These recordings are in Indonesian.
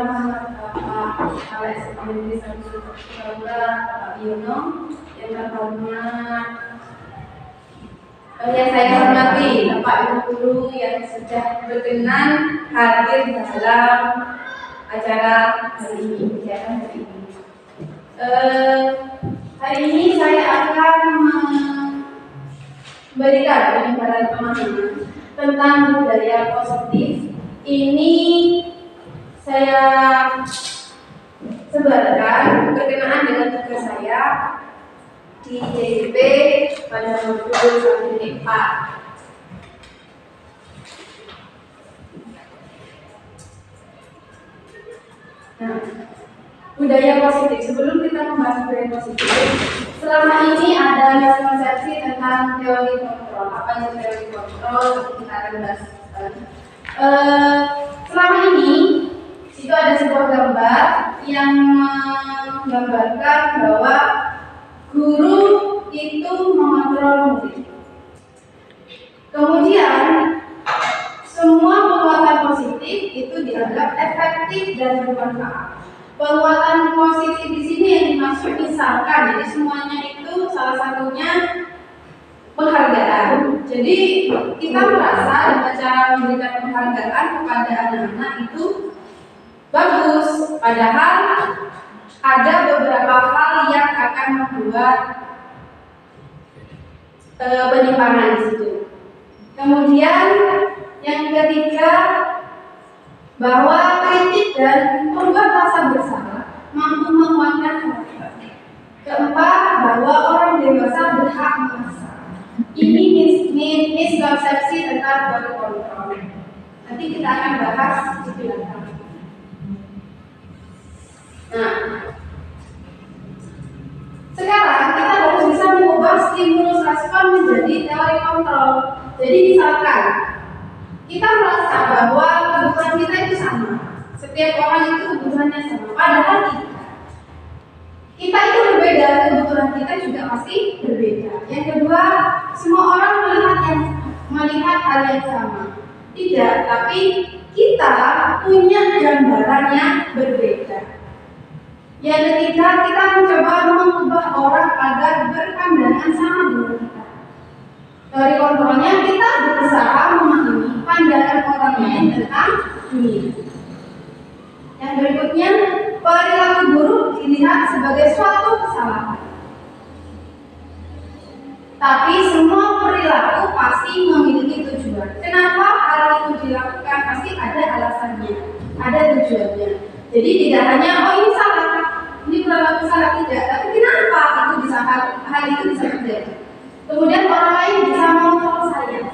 Bapak Alex Andri Saudara Bapak Yono, yang terhormat yang saya hormati Bapak Ibu Guru yang sudah berkenan hadir dalam acara hari ini. Hari ini saya akan memberikan penyebaran pemahaman tentang budaya positif. Ini saya sebarkan berkenaan dengan tugas saya di JIP pada modul 1 4. Nah, budaya positif. Sebelum kita membahas budaya positif, selama ini ada miskonsepsi tentang teori kontrol. Apa itu teori kontrol? Kita akan bahas. Selama ini itu ada sebuah gambar yang menggambarkan bahwa guru itu mengontrol murid. Kemudian semua penguatan positif itu dianggap efektif dan bermanfaat. Penguatan positif di sini yang dimaksud misalkan, jadi semuanya itu salah satunya penghargaan. Jadi kita merasa dengan cara memberikan penghargaan kepada anak-anak itu bagus, padahal ada beberapa hal yang akan membuat penyimpangan di situ. Kemudian yang ketiga, bahwa kritik dan membuat rasa bersalah mampu menguatkan karakter. Keempat, bahwa orang dewasa berhak memaksa. Ini miskonsepsi tentang teori kontrol. Nanti kita akan bahas di belakang. Nah, sekarang kita harus bisa mengubah stimulus respon menjadi teori kontrol. Jadi misalkan kita merasa bahwa kebutuhan kita itu sama, setiap orang itu kebutuhannya sama, padahal kita itu berbeda, kebutuhan kita juga pasti berbeda. Yang kedua, semua orang melihat hal yang sama. Tidak, tapi kita punya gambaran yang berbeda. Yang ketiga, kita mencoba mengubah orang agar berpandangan sama dengan kita. Teori kontrolnya, kita berusaha memahami pandangan orang lain tentang dunia. Yang berikutnya, perilaku buruk dilihat sebagai suatu kesalahan. Tapi semua perilaku pasti memiliki tujuan. Kenapa hal itu dilakukan? Pasti ada alasannya, ada tujuannya. Jadi tidak hanya ini salah, ini perilaku salah, tidak. Tapi kenapa itu bisa hal itu bisa terjadi? Kemudian orang lain bisa mengontrol saya.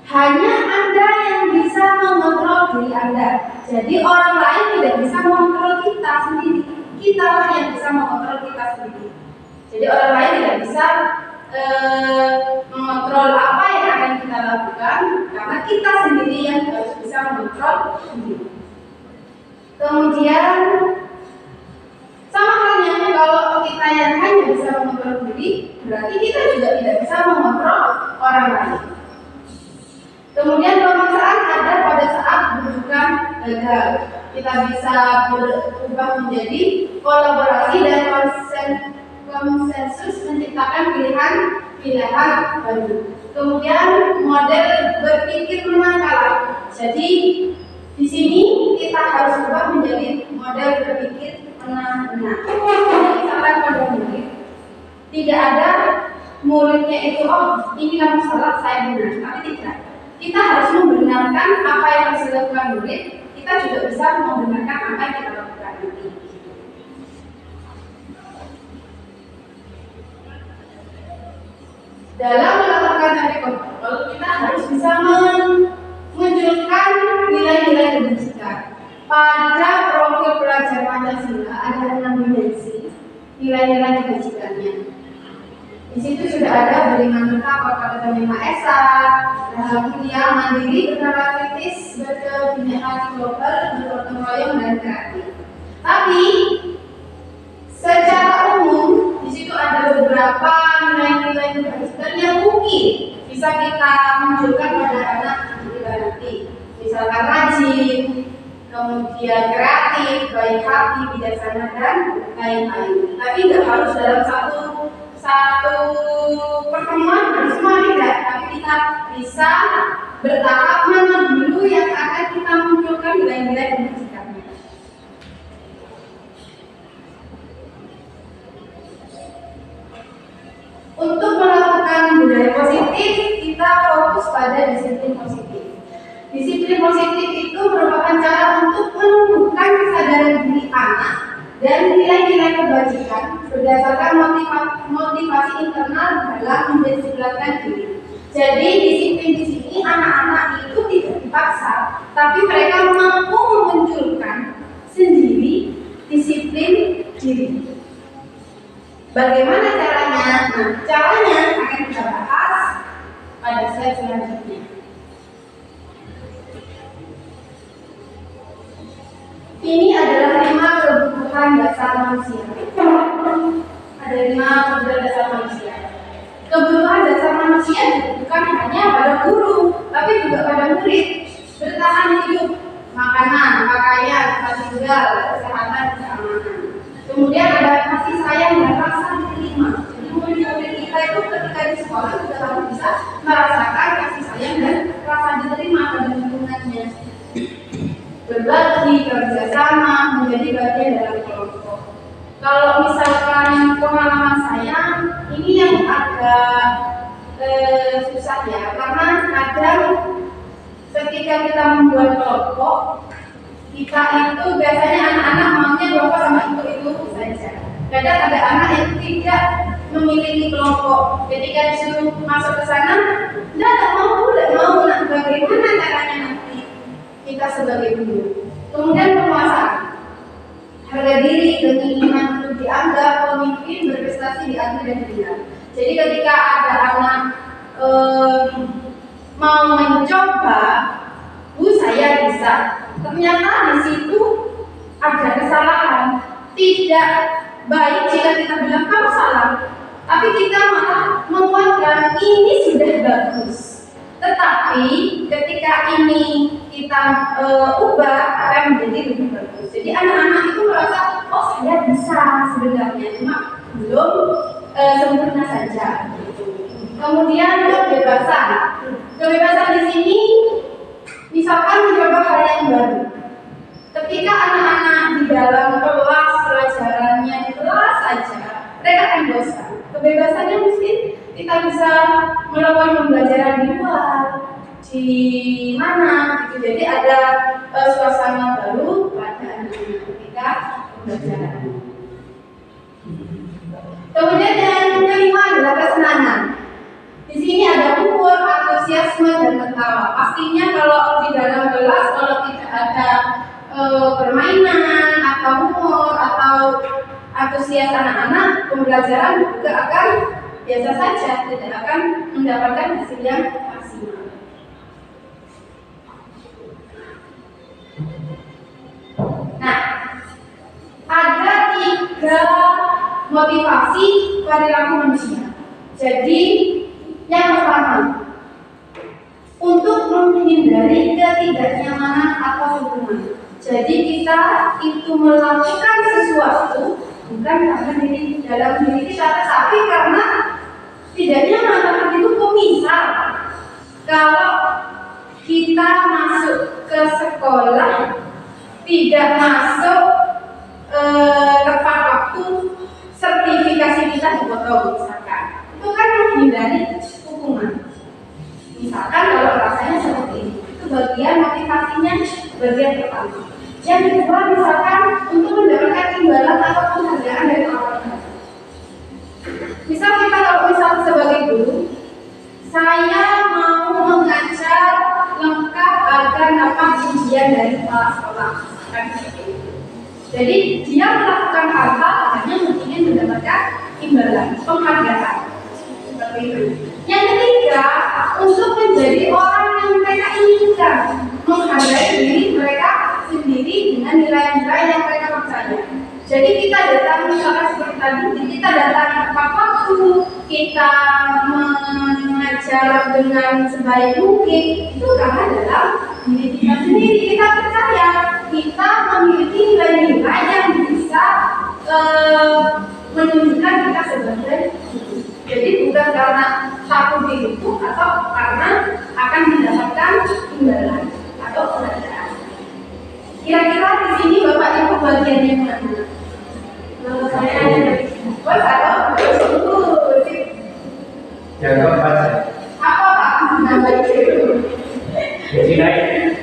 Hanya Anda yang bisa mengontrol diri Anda. Jadi orang lain tidak bisa mengontrol kita sendiri. Kita lah yang bisa mengontrol kita sendiri. Jadi orang lain tidak bisa mengontrol apa yang akan kita lakukan, karena kita sendiri yang harus bisa mengontrol diri. Kemudian sama halnya kalau kita yang hanya bisa mengontrol diri, berarti kita juga tidak bisa mengontrol orang lain. Kemudian pemaksaan ada pada saat bukan gagal. Kita bisa berubah menjadi kolaborasi dan konsensus menciptakan pilihan baru. Kemudian model berpikir menang kalah. Jadi di sini kita harus berubah menjadi model berpikir menang-menang. Misalkan pada murid, tidak ada muridnya itu ini kamu salah, saya benar. Tapi tidak. Kita harus membenarkan apa yang harus dilakukan murid. Kita juga bisa membenarkan apa yang kita lakukan nanti. Dalam melakukan teori kontrol, kita harus bisa memunculkan nilai-nilai kebajikan. Pada profil pelajar Pancasila ada 6 dimensi nilai-nilai kebajikannya. Di situ sudah ada beriman tetap, berkata Maha Esa, mulia, mandiri, bernama kritis, berkebinekaan global, bergotong royong dan kreatif. Tapi secara umum di situ ada beberapa nilai-nilai kebajikan yang mungkin bisa kita munculkan pada anak kita nanti. Misalkan rajin, kemudian kreatif, baik hati, bijaksana, dan lain-lain. Tapi nggak harus dalam satu pertemuan semua tidak, tapi kita bisa bertahap mana dulu yang akan kita munculkan nilai-nilai kebajikannya. Untuk melakukan budaya positif, kita fokus pada disiplin positif. Disiplin positif itu merupakan cara untuk menumbuhkan kesadaran diri anak dan nilai-nilai kebajikan berdasarkan motivasi internal dalam mendisiplinkan diri. Jadi disiplin di sini anak-anak itu tidak dipaksa, tapi mereka mampu memunculkan sendiri disiplin diri. Bagaimana caranya? Nah, caranya akan kita bahas pada slide selanjutnya. Ini adalah 5 kebutuhan dasar manusia. Ada 5 kebutuhan dasar manusia. Kebutuhan dasar manusia bukan hanya pada guru, tapi juga pada murid. Bertahan hidup, makanan, pakaian, tempat tinggal, kesehatan, keamanan. Kemudian ada kasih sayang dan rasa diterima. Jadi murid-murid kita itu ketika di sekolah juga harus bisa merasakan kasih sayang dan rasa diterima pada lingkungannya. Berbagi, kerjasama, menjadi bagian dalam kelompok. Kalau misalkan pengalaman saya, ini yang agak susah ya, karena kadang ketika kita membuat kelompok, kita itu biasanya anak-anak maunya kelompok sama itu saja. Kadang ada anak yang tidak memiliki kelompok, ketika disuruh masuk ke sana, tidak mau. Nah, bagaimana caranya nanti kita sebagai guru? Kemudian penguasaan, harga diri, keinginan untuk dianggap pemimpin, berprestasi, diakui dan dibina. Jadi ketika ada anak mau mencoba, Bu saya bisa, ternyata di situ ada kesalahan. Tidak baik jika kita bilang kamu salah, tapi kita malah menguatkan ini sudah bagus. Tetapi ketika ini kita ubah akan menjadi lebih bagus. Jadi anak-anak itu merasa oh saya bisa sebenarnya, cuma belum sempurna saja. Kemudian kebebasan. Kebebasan di sini misalkan mencoba hal yang baru. Ketika anak-anak di dalam kelas pelajarannya di kelas saja, mereka akan bosan. Kebebasannya mungkin kita bisa melakukan pembelajaran di luar, di mana gitu. Jadi ada suasana baru pada anak-anak ketika pembelajaran. Kemudian yang kelima adalah kesenangan. Di sini ada humor, antusiasme, dan tertawa. Pastinya kalau di dalam kelas kalau tidak ada permainan atau humor atau antusias anak-anak, pembelajaran juga akan biasa saja, tidak akan mendapatkan hasil yang maksimal. Nah, ada 3 motivasi perilaku manusia. Jadi yang pertama, untuk menghindari ketidaknyamanan atau hubungan. Jadi kita itu melakukan sesuatu bukan karena dalam diri kita, tetapi karena tidak nyaman. Itu misal kalau kita masuk ke sekolah tidak masuk tepat waktu, sertifikasi kita dipotong misalkan, itu kan menghindari hukuman. Misalkan kalau rasanya seperti ini, itu bagian motivasinya, bagian pertama. Yang kedua, misalkan untuk mendapatkan imbalan atau penghargaan dari orang. Misal kita kalau sebagai guru, saya mau mengajar lengkap agar dapat ujian dari kepala sekolah. Jadi dia melakukan hal-hal hanya ingin mendapatkan imbalan, penghargaan. Seperti itu. Yang ketiga, untuk menjadi orang yang mereka inginkan, menghargai diri mereka sendiri dengan nilai-nilai yang mereka percaya. Jadi kita datang misalkan seperti tadi, kita datang tepat waktu, kita mengajar dengan sebaik mungkin, itu karena dalam diri kita sendiri kita percaya kita memiliki nilai-nilai yang bisa menunjukkan kita sebagai guru. Jadi bukan karena satu diriku atau karena akan mendapatkan imbalan atau penghargaan. Kira-kira di sini Bapak Ibu bagiannya mana? Saya yang keempat. Apa Pak? Gaji naik.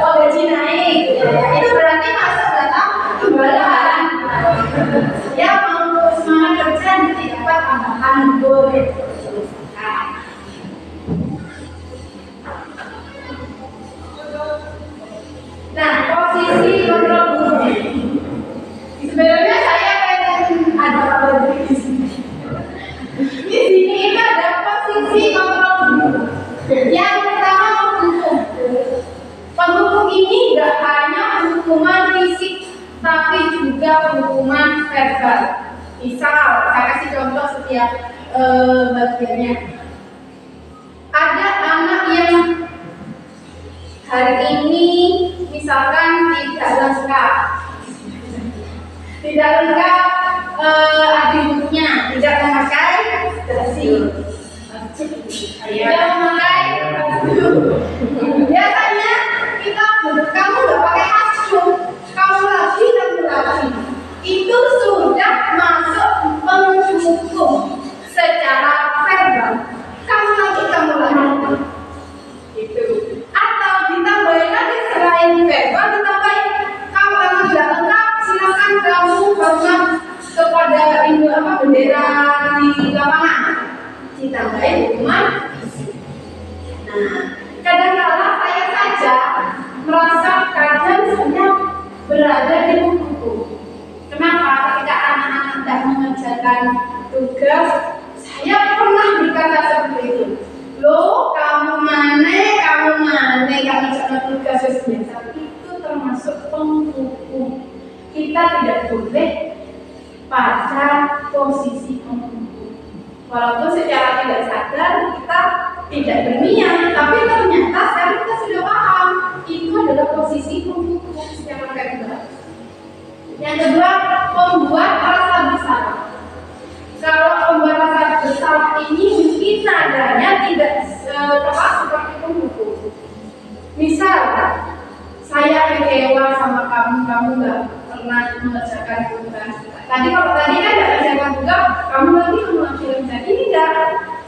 Oh, gaji naik. Itu berarti masuk dalam imbalan. Ya mau semangat kerja nanti dapat tambahan boleh. Nah, posisi kontrol guru. Sebenarnya saya pengen ada apa di sini. Di sini itu ada posisi kontrol guru. Yang pertama menghukum. Penghukum ini tidak hanya hukuman fisik, tapi juga hukuman verbal. Misal, saya kasih contoh setiap bagiannya. Ada anak yang hari ini misalkan tidak lengkap atributnya, tidak memakai dasi, tidak memakai biasanya kita kamu nggak pakai hasyu, kamu lagi, itu sudah masuk penghukum secara verbal. Kamu lagi itu. Atau ditambahin lagi selain verbal, ditambahin kamu tidak lengkap, silakan kamu bangun kepada bendera di lapangan. Ditambahin hukuman. Nah, kadang-kala saya saja merasa kadang saya berada di hukum. Kenapa? Ketika anak-anak tidak mengerjakan tugas, saya pernah berkata seperti itu. Loh, kamu mana gak mengerjakan tugas biasa, itu termasuk penghukum. Kita tidak boleh pada posisi penghukum. Walaupun secara tidak sadar kita tidak berniat, tapi ternyata sekarang kita sudah paham itu adalah posisi penghukum secara verbal. Yang kedua, membuat rasa bersalah. Kalau membuat rasa bersalah ini mungkin nadanya tidak tepat seperti penghukum. Misal, saya kecewa sama kamu nggak pernah mengerjakan tugas. Tadi kan nggak mengerjakan tugas, kamu lagi mengerjakan. Ini enggak,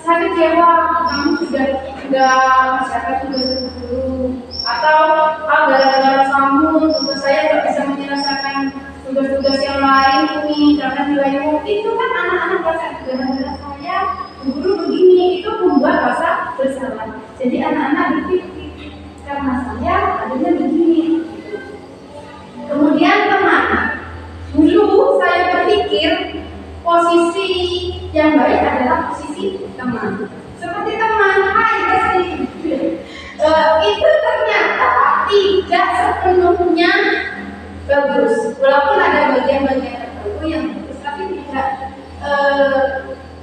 saya kecewa kamu sudah mengerjakan tugas dulu. Atau gara-gara kamu tugas saya nggak bisa menyelesaikan tugas-tugas yang lain ini karena nilaimu itu kan anak-anak rasa gara-gara saya guru begini, itu membuat rasa bersalah. Jadi anak-anak berpikir karena saya adanya begini. Kemudian teman, dulu saya berpikir posisi yang baik adalah posisi teman. Seperti teman, hai kasih. Itu ternyata tidak sepenuhnya bagus. Walaupun ada bagian-bagian tertentu yang bagus, tapi tidak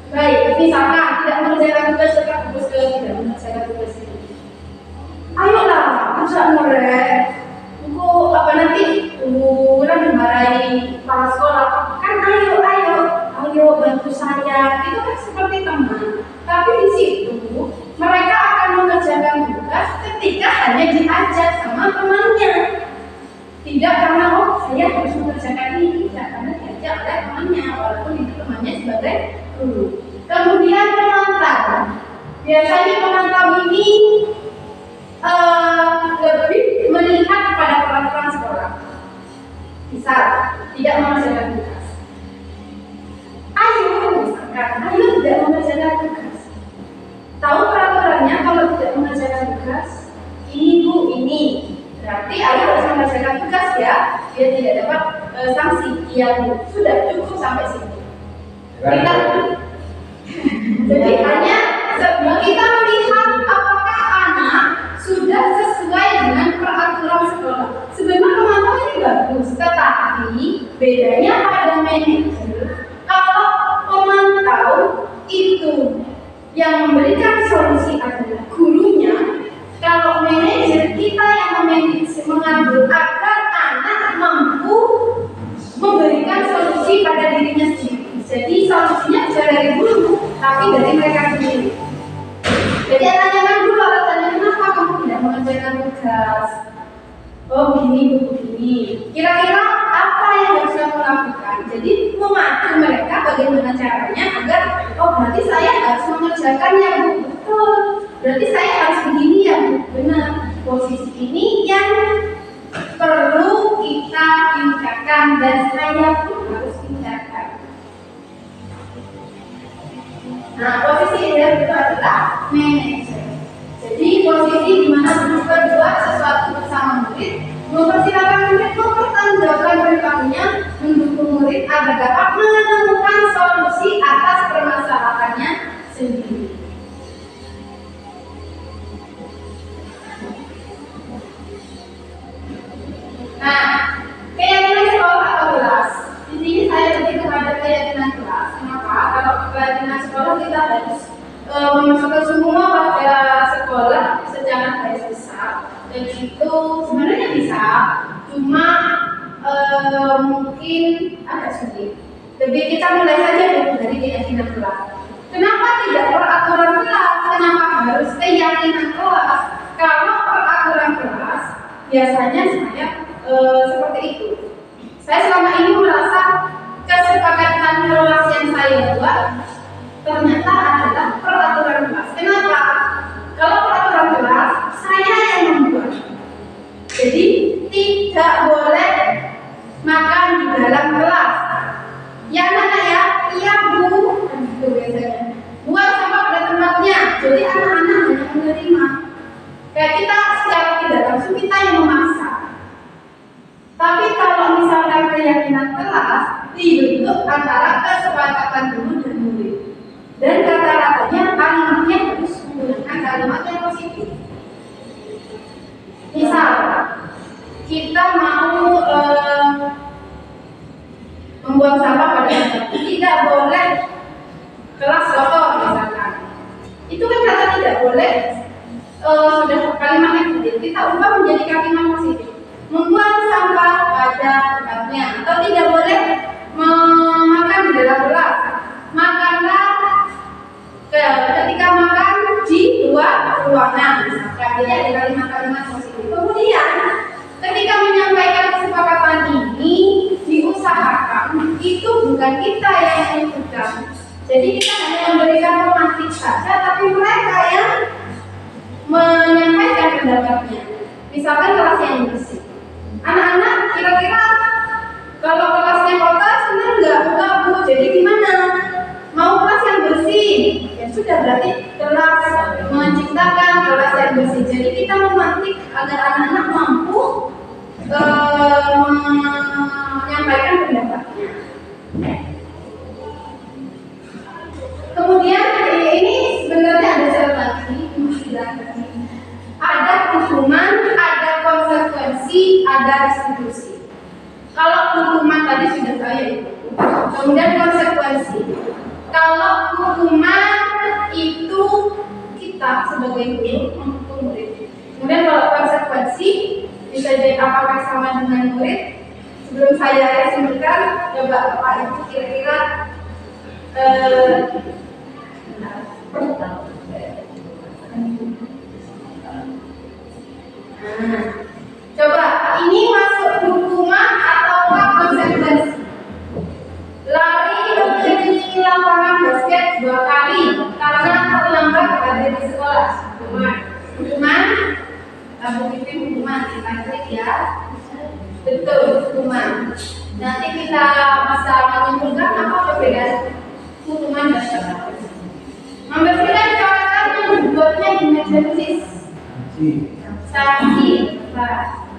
baik. Misalkan tidak mengerjakan tugas, tetap fokus ke tidak mengerjakan tugas ini. Ayolah, bisa mulai. Engkau nanti bulan dimarahi kepala sekolah. Kan ayo bantu saya. Itu kan seperti teman. Tapi di situ mereka akan mengerjakan tugas ketika hanya diajak sama temannya. Tidak karena saya harus mengerjakan ini, tidak karena diajak oleh temannya, walaupun itu temannya sebagai guru. Kemudian pemantau. Biasanya pemantau ini lebih melihat kepada peraturan sekolah. Misal, tidak mengerjakan tugas. Ayo tidak mengerjakan tugas. Tahu peraturannya kalau tidak mengerjakan tugas, ini Bu, ini. Berarti ayo harus mengerjakan tugas ya, dia tidak dapat sanksi. Iya Bu, sudah cukup sampai sini. Kita jadi hanya kita melihat apakah anak sudah sesuai dengan peraturan sekolah. Sebenarnya pemantau ini bagus, tetapi bedanya pada manajer. Kalau pemantau itu yang memberikan solusi adalah gurunya, kalau manajer kita yang memanage agar anak mampu memberikan solusi pada dirinya sendiri. Jadi solusinya bukan dari guru, tapi dari mereka sendiri. Jadi tanyakan dulu alasannya kenapa kamu tidak mengerjakan tugas. Oh begini. Kira-kira apa yang harus kamu lakukan? Jadi memacu mereka bagaimana caranya agar oh berarti saya harus mengerjakannya Bu. Betul. Berarti saya harus begini ya Bu. Benar. Posisi ini yang perlu kita tingkatkan dan saya pun harus tingkatkan. Nah, posisi ideal itu adalah manajer. Jadi posisi di mana guru berbuat sesuatu bersama murid, mempersilakan murid mempertanggungjawabkan perilakunya, mendukung murid agar dapat menemukan solusi atas permasalahannya sendiri. Nah, keyakinan sekolah atau kelas. Di sini saya lebih kepada keyakinan kelas. Kenapa? Kalau keyakinan sekolah kita harus memasukkan semua pada sekolah secara garis besar. Dan itu sebenarnya bisa, cuma mungkin agak sulit. Lebih kita mulai saja dulu dari keyakinan kelas. Kenapa tidak peraturan kelas? Kenapa harus keyakinan kelas? Kalau peraturan kelas biasanya saya seperti itu. Saya selama ini merasa kesepakatan kelas yang saya buat ternyata adalah peraturan kelas. Kenapa? Kalau peraturan kelas saya yang membuat. Jadi tidak boleh makan di dalam kelas. Ya anak-anak ya, iya Bu, itu biasanya. Buang sampah pada tempatnya. Jadi anak-anak hanya menerima. Kayak kita secara tidak langsung kita yang memaksa. Tapi kalau misalkan keyakinan kelas dibentuk antara kesepakatan guru dan murid, dan kata-katanya kalimatnya harus menggunakan kalimat yang positif. Misal kita mau membuang sampah pada tempat, tidak boleh kelas kotor misalkan. Itu kan kata tidak boleh sudah kalimatnya positif. Kita ubah menjadi kalimat positif. Membuang sampah pada tempatnya, atau tidak boleh makan di dalam kelas. Makanlah ketika makan di luar ruangan, misalkan. Jadi ada kalimat-kalimat positif. Kemudian ketika menyampaikan kesepakatan ini diusahakan itu bukan kita yang menentukan. Jadi kita hanya memberikan pemantik saja, tapi mereka yang menyampaikan pendapatnya. Misalkan kelas yang bersih. Anak-anak kira-kira kalau kelasnya kotor sebenarnya enggak Bu. Jadi gimana? Mau kelas yang bersih? Ya sudah, berarti kelas menciptakan kelas yang bersih. Jadi kita memantik agar anak-anak mampu menyampaikan pendapatnya. Kemudian ini sebenarnya ada satu lagi, ada hukuman, ada konsekuensi, ada restitusi. Kalau hukuman tadi sudah saya itu, kemudian konsekuensi. Kalau hukuman itu kita sebagai guru menghukum murid. Kemudian kalau konsekuensi bisa jadi apakah sama dengan murid. Sebelum saya resmikan, coba Pak Ibu kira-kira coba ini masuk hukuman atau konsekuensi? Lari dari lapangan basket 2 kali karena terlambat hadir di sekolah. Hukuman, begitu hukuman kita klik ya. Betul, hukuman. Nanti kita bisa menyimpulkan apa perbedaan hukuman dan konsekuensi. Membersihkan coretan yang dibuatnya di meja tulis. Sanksi, Pak.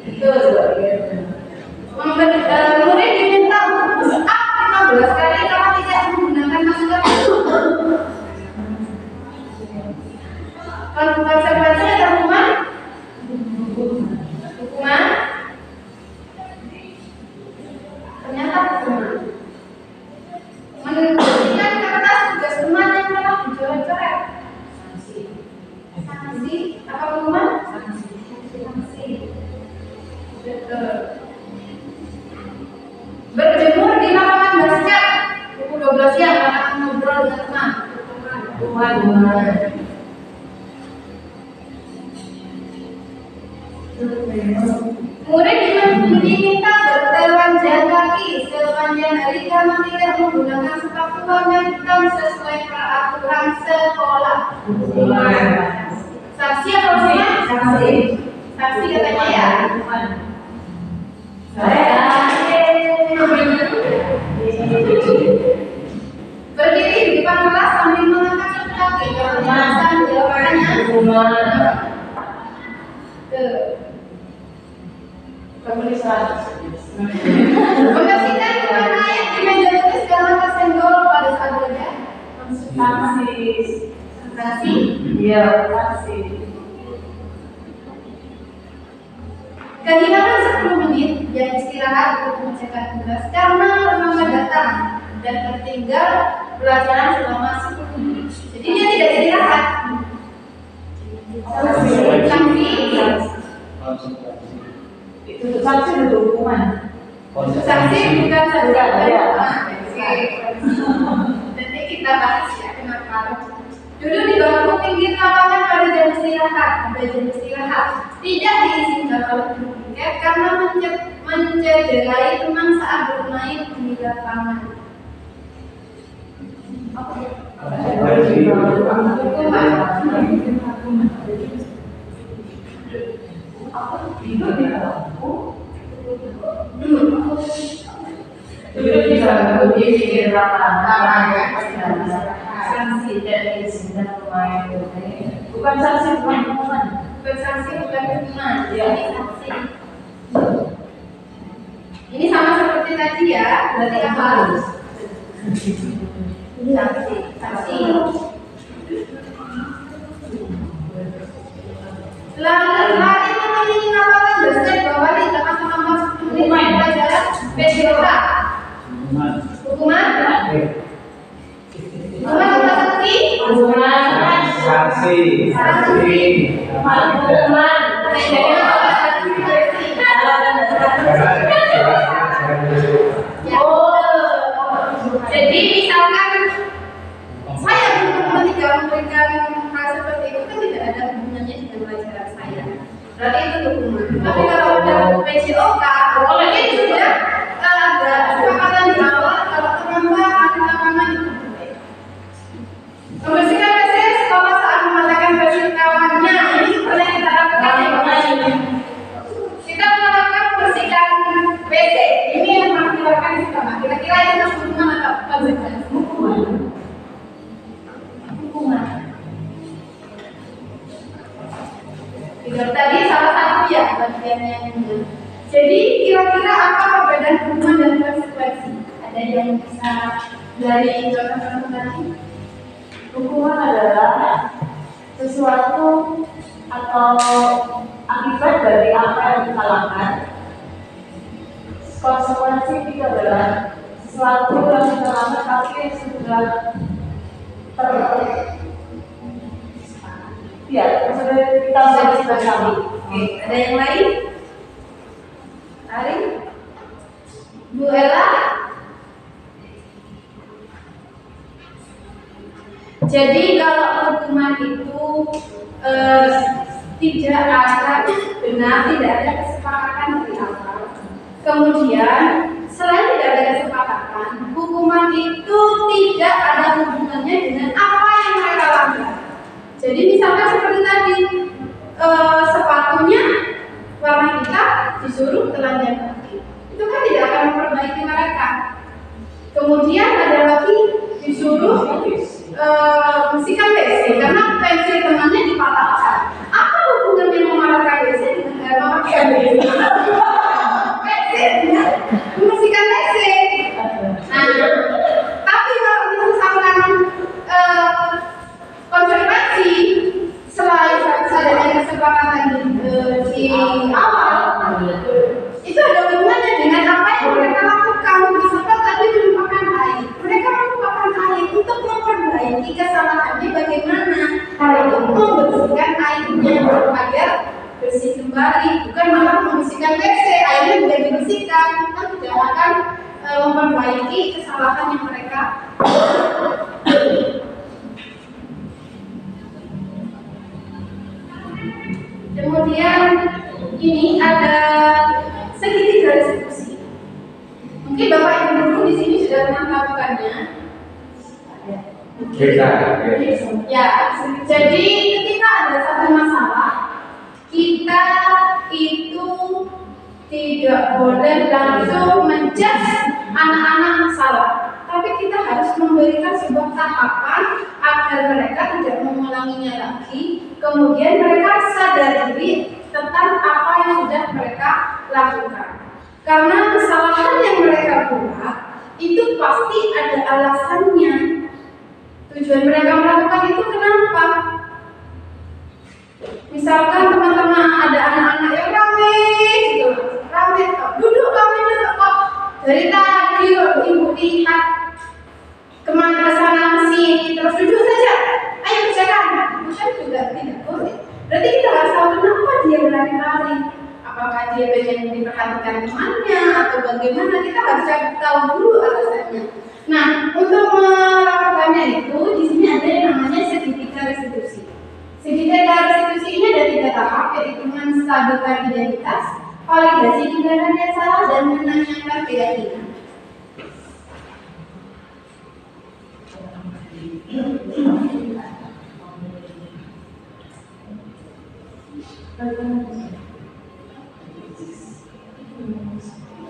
Betul. Murid diminta untuk push up 15 kali kalau tidak menggunakan masker. Kalau konsekuensi ada hukuman? Hukuman? Ternyata hukuman. Menunjukkan kertas tugas rumah yang telah dicoret-coret. Sanksi. Apa hukuman? Sanksi. Berjemur di lapangan basket pukul 12 siang karena ngobrol dengan teman. Murid diminta bertelanjang kaki sepanjang hari karena tidak menggunakan sepatu warna hitam sesuai peraturan sekolah. Saksi atau bukan? Saksi katanya ya. Berdiri di depan kelas sambil mengangkat satu kaki. Kalau jelasan jawabannya. Membersihkan bukan air di meja tulis karena tersenggol pada saat belajar. Konsentrasi. Iya, konsentrasi. Kehilangan 10 menit yang istirahat untuk mengerjakan tugas karena lembaga datang dan tertinggal pelajaran selama 10 menit. Jadi dia tidak istirahat. Sanksi. Itu sanksi itu hukuman. Sanksi bukan sanksi. Ya. Nanti kita bahas ya kenapa. Duduk di bangku pinggir lapangan pada jam istirahat. Pada jam istirahat tidak diizinkan oleh guru piket karena mencederai teman saat bermain di lapangan. Duduk di bangku di pinggir lapangan. Sanksi dan diizinkan bermain. Bukan sanksi, bukan hukuman. Bersanksi bukan hukuman, jadi sanksi. Ini sama seperti tadi ya, berarti apa harus? Sanksi, sanksi. Lari mengelilingi lapangan basket bawah di belakang nomor 10 menit pelajaran PDK. Hukuman? Hukuman apa sanksi? Saksi. Hukuman. Jadi misalkan saya tidak memberikan hal seperti itu kan tidak ada hubungannya dengan pelajaran saya. Berarti itu hukuman. Tapi kalau ada PJOK, mungkin sudah ada kesepakatan di awal kalau terlambat di lapangan itu boleh. Membersihkan WC sekolah saat mengatakan bersih kawannya ini sebenarnya kita lakukan yang lain. Kita melakukan bersihkan WC ini yang harus dilakukan di sekolah. Kira-kira itu masuk hukuman atau konsekuensi? Hukuman. Itu tadi salah satu ya bagian yang ini. Jadi kira-kira apa perbedaan hukuman dan konsekuensi? Ada yang bisa dari contoh-contoh tadi? Hukuman adalah sesuatu atau akibat dari apa yang kita lakukan. Konsekuensi itu adalah sesuatu yang kita lakukan tapi sudah sudah kita bersama. Oke, ada yang lain? Ari? Bu Ella? Jadi kalau hukuman itu tidak ada benar, tidak ada kesepakatan dari awal. Kemudian selain tidak ada kesepakatan, hukuman itu tidak ada hubungannya dengan apa yang mereka lakukan. Jadi misalkan seperti tadi, sepatunya warna hitam disuruh telanjang kaki, itu kan tidak akan memperbaiki mereka. Kemudian ada lagi disuruh bersihkan WC karena pensil temannya dipatahkan. Apa hubungannya mematahkan WC dengan memakai WC? Membersihkan WC. Nah, tapi kalau misalkan konsekuensi selain adanya kesepakatan di awal, itu ada hubungannya dengan apa yang mereka lakukan. Misalkan tadi melupakan air, mereka melupakan air untuk memperbaiki kesalahannya bagaimana? Untuk membersihkan airnya agar bersih kembali, bukan malah membersihkan WC. Beda. Ya, jadi ketika ada satu masalah, kita itu tidak boleh langsung menjudge anak-anak salah, tapi kita harus memberikan sebuah tahapan agar mereka tidak mengulanginya lagi. Kemudian mereka sadar diri tentang apa yang sudah mereka lakukan. Karena kesalahan yang mereka buat itu pasti ada alasannya. Tujuan mereka melakukan itu kenapa? Misalkan teman-teman ada anak-anak yang rame gitu, rame duduk kami kok dari tadi kok ibu lihat kemana sana sini terus duduk saja, ayo kerjakan. Bukan juga tidak boleh. Berarti kita harus tahu kenapa dia berlari-lari. Apakah dia pengen diperhatikan temannya atau bagaimana? Kita harus cari tahu dulu alasannya. Nah, untuk melakukannya itu di sini ada yang namanya segitiga restitusi. Segitiga restitusi ini ada 3 tahap, yaitu menstabilkan identitas, validasi tindakan yang salah, dan menanyakan keyakinan.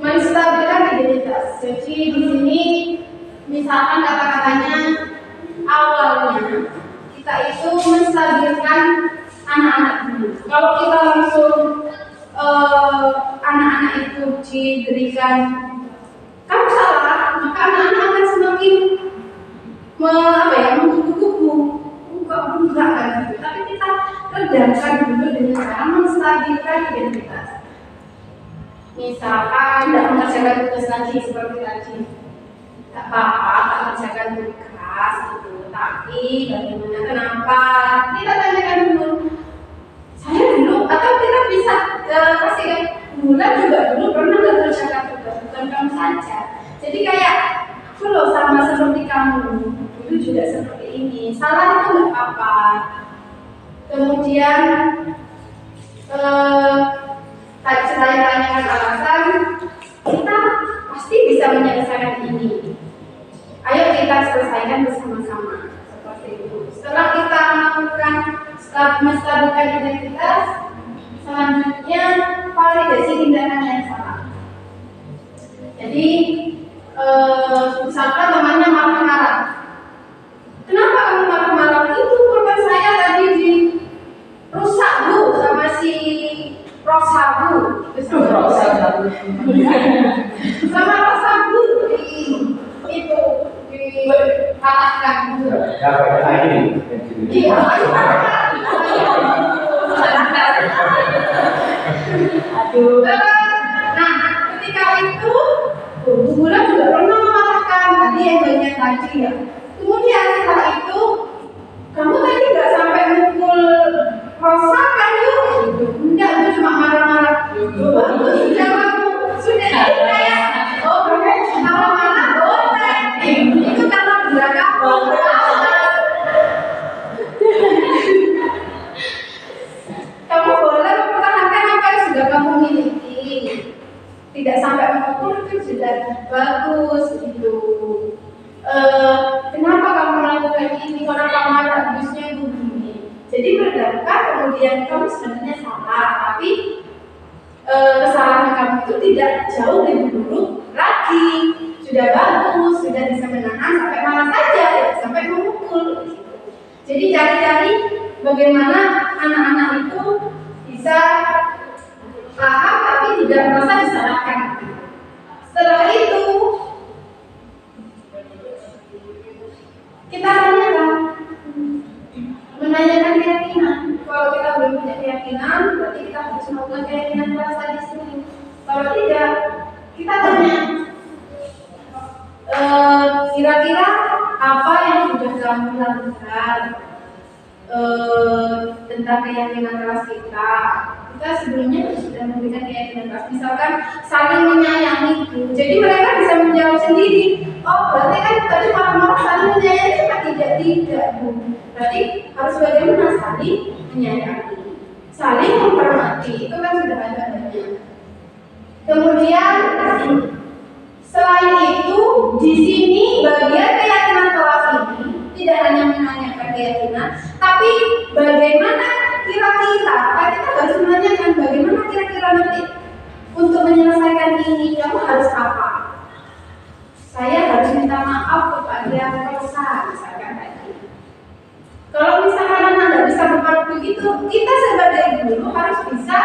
Menstabilkan identitas. Jadi di sini misalkan kata-katanya awalnya kita itu menstabilkan anak-anak dulu. Kalau kita langsung anak-anak itu diberikan kamu salah, maka anak-anak akan semakin mengkubu-kubu. Enggak kan gitu. Tapi kita redamkan dulu dengan cara menstabilkan identitas. Misalkan tidak mengerjakan tugas lagi seperti tadi, tak apa-apa, tak mengerjakan tugas gitu. Tapi bagaimana, kenapa? Kita tanyakan dulu. Saya dulu, atau kita bisa pastikan bulan juga dulu pernah mengerjakan tugas, bukan kamu saja. Jadi kayak aku loh sama seperti kamu, dulu juga seperti ini. Salah itu nggak apa-apa. Kemudian selain tanyakan alasan, kita pasti bisa menyelesaikan ini. Ayo kita selesaikan bersama-sama seperti itu. Setelah kita melakukan menstabilkan identitas, selanjutnya validasi tindakan yang salah. Jadi misalkan temannya marah-marah. Kenapa kamu marah-marah? Itu korban saya tadi dirusak bu sama si Rosa bu. Sama Rosa bu itu dipatahkan gitu. Dapat lagi. Iya. Aduh. Nah, ketika itu Bu Bulan juga pernah mematahkan tadi yang bagian tadi ya. Kemudian setelah itu kamu tadi nggak sampai mukul Rosa kan yuk? Enggak, itu cuma marah-marah. Bagus sudah kamu sudah jadi kayak kalau marah boleh. Itu karena belakang. Kamu boleh mempertahankan apa yang sudah kamu miliki. Tidak sampai memukul itu sudah bagus gitu. Kenapa kamu melakukan ini? Kenapa marah habisnya begini? Jadi berdasarkan kemudian kamu sebenarnya salah, tapi kesalahan kamu itu tidak jauh lebih buruk lagi. Sudah bagus, sudah bisa menahan sampai marah saja, tidak sampai memukul. Jadi cari-cari bagaimana anak-anak itu bisa paham tapi tidak merasa disalahkan. Setelah itu kita tanyakan, menanyakan keyakinan. Kalau kita belum punya keyakinan, berarti kita harus melakukan keyakinan rasa di sini. Kalau tidak, kita tanya, kira-kira apa yang sudah kamu lakukan tentang keyakinan keras kita. Kita sebelumnya sudah memberikan keyakinan keras. Misalkan saling menyayangi, jadi mereka bisa menjawab sendiri. Oh, berarti kan tadi marah-marah saling menyayangi cuma tidak Bu. Berarti harus bagaimana saling menyayangi, saling menghormati. Itu kan sudah ada adanya. Kemudian selain itu di sini bagian keyakinan kelas ini tidak tidak hanya menanyakan keyakinan, tapi bagaimana kira-kira, kita harus menanyakan bagaimana kira-kira nanti untuk menyelesaikan ini kamu harus apa? Saya harus minta maaf kepada Rosa, misalkan tadi. Kalau misalkan anak tidak bisa berbuat begitu, kita sebagai guru harus bisa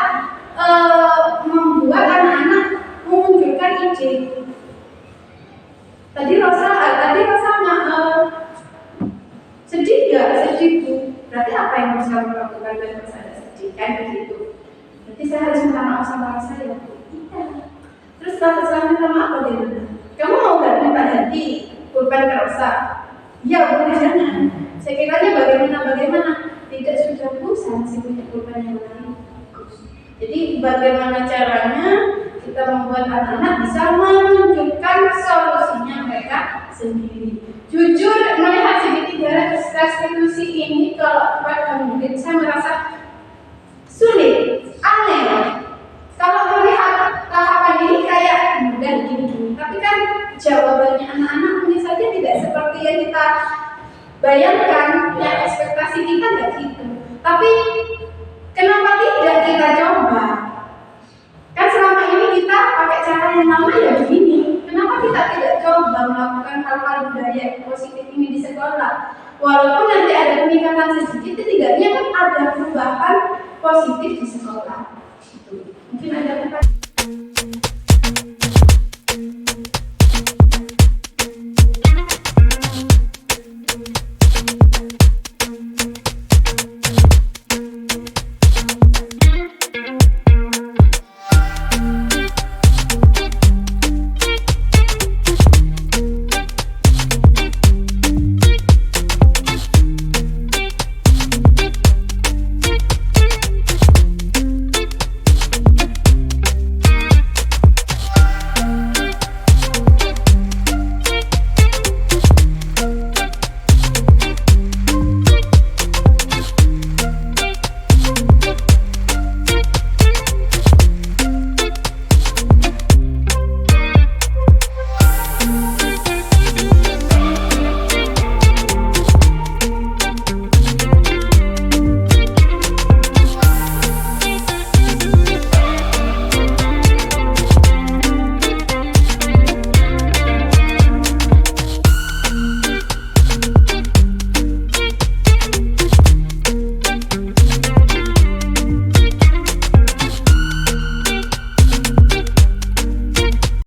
membuat anak-anak memunculkan ide. Tadi Rosa sedih gak? Sedih Bu. Berarti apa yang harus kamu lakukan biar Rosa tidak sedih? Kan begitu. Berarti saya harus minta maaf sama Rosa ya Bu. Iya. Terus setelah minta maaf bagaimana? Kamu mau gak minta ganti pulpen ke Rosa? Ya Bu, jangan. Sekiranya bagaimana? Tidak sudah Bu, saya masih punya pulpen yang lain. Jadi bagaimana caranya kita membuat anak-anak bisa menunjukkan solusinya mereka sendiri. Jujur melihat segitiga restitusi ini kalau buat murid saya merasa sulit, aneh. Kalau melihat tahapan ini kayak mudah gini, tapi kan jawabannya anak-anak mungkin saja tidak seperti yang kita bayangkan, yang ekspektasi kita tidak gitu. Tapi kenapa tidak kita coba? Kan selama ini kita pakai cara yang lama ya begini. Kenapa kita tidak coba melakukan hal-hal budaya positif ini di sekolah? Walaupun nanti ada peningkatan sedikit, setidaknya kan ada perubahan positif di sekolah. Mungkin ada